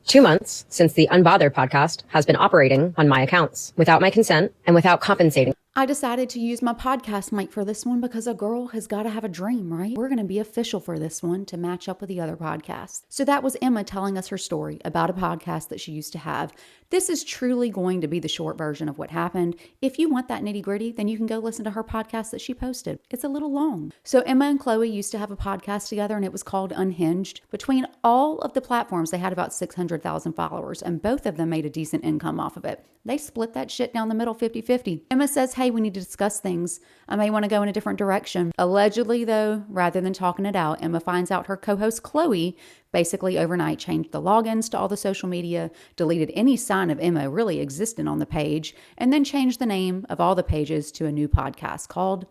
2 months since the Unbothered podcast has been operating on my accounts without my consent and without compensating. I decided to use my podcast mic for this one because a girl has got to have a dream, right? We're going to be official for this one to match up with the other podcasts. So that was Emma telling us her story about a podcast that she used to have. This is truly going to be the short version of what happened. If you want that nitty gritty, then you can go listen to her podcast that she posted. It's a little long. So Emma and Chloe used to have a podcast together and it was called Unhinged. Between all of the platforms, they had about 600,000 followers and both of them made a decent income off of it. They split that shit down the middle 50-50. Emma says, hey, we need to discuss things. I may want to go in a different direction. Allegedly, though, rather than talking it out, Emma finds out her co-host Chloe basically overnight changed the logins to all the social media, deleted any sign of Emma really existing on the page, and then changed the name of all the pages to a new podcast called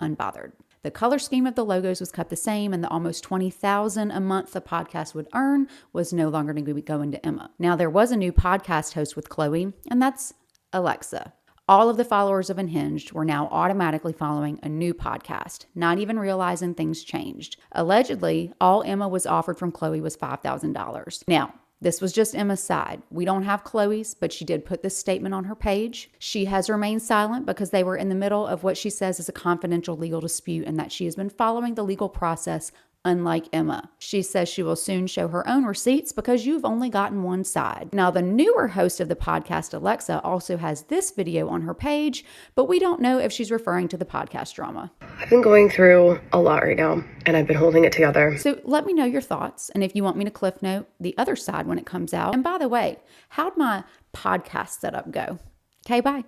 Unbothered. The color scheme of the logos was kept the same, and the almost $20,000 a month the podcast would earn was no longer going to be going to Emma. Now, there was a new podcast host with Chloe, and that's Alexa. All of the followers of Unhinged were now automatically following a new podcast, not even realizing things changed. Allegedly, all Emma was offered from Chloe was $5,000. Now, this was just Emma's side. We don't have Chloe's, but she did put this statement on her page. She has remained silent because they were in the middle of what she says is a confidential legal dispute and that she has been following the legal process unlike Emma. She says she will soon show her own receipts because you've only gotten one side. Now, the newer host of the podcast, Alexa, also has this video on her page, but we don't know if she's referring to the podcast drama. I've been going through a lot right now, and I've been holding it together. So let me know your thoughts, and if you want me to cliff note the other side when it comes out. And by the way, how'd my podcast setup go? Okay, bye.